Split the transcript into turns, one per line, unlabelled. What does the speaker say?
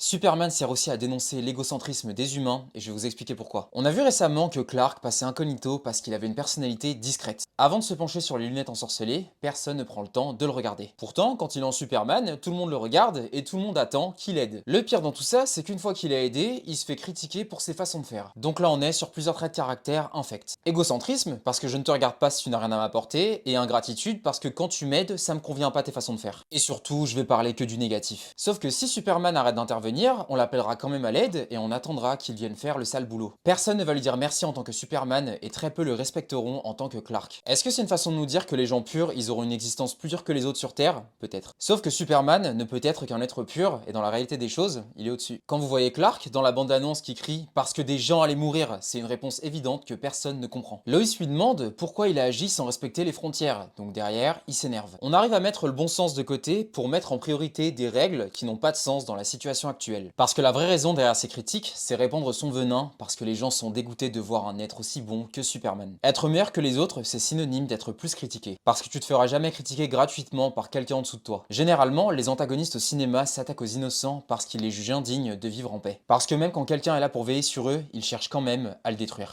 Superman sert aussi à dénoncer l'égocentrisme des humains, et je vais vous expliquer pourquoi. On a vu récemment que Clark passait incognito parce qu'il avait une personnalité discrète. Avant de se pencher sur les lunettes ensorcelées, personne ne prend le temps de le regarder. Pourtant, quand il est en Superman, tout le monde le regarde et tout le monde attend qu'il aide. Le pire dans tout ça, c'est qu'une fois qu'il a aidé, il se fait critiquer pour ses façons de faire. Donc là, on est sur plusieurs traits de caractère infects. Égocentrisme, parce que je ne te regarde pas si tu n'as rien à m'apporter, et ingratitude, parce que quand tu m'aides, ça me convient pas tes façons de faire. Et surtout, je vais parler que du négatif. Sauf que si Superman arrête d'intervenir, on l'appellera quand même à l'aide et on attendra qu'il vienne faire le sale boulot. Personne ne va lui dire merci en tant que Superman et très peu le respecteront en tant que Clark. Est-ce que c'est une façon de nous dire que les gens purs, ils auront une existence plus dure que les autres sur Terre? Peut-être. Sauf que Superman ne peut être qu'un être pur et dans la réalité des choses, il est au-dessus. Quand vous voyez Clark dans la bande-annonce qui crie "parce que des gens allaient mourir", c'est une réponse évidente que personne ne comprend. Lois lui demande pourquoi il a agi sans respecter les frontières, donc derrière, il s'énerve. On arrive à mettre le bon sens de côté pour mettre en priorité des règles qui n'ont pas de sens dans la situation actuelle. Parce que la vraie raison derrière ces critiques, c'est répandre son venin parce que les gens sont dégoûtés de voir un être aussi bon que Superman. Être meilleur que les autres, c'est synonyme d'être plus critiqué. Parce que tu te feras jamais critiquer gratuitement par quelqu'un en dessous de toi. Généralement, les antagonistes au cinéma s'attaquent aux innocents parce qu'ils les jugent indignes de vivre en paix. Parce que même quand quelqu'un est là pour veiller sur eux, ils cherchent quand même à le détruire.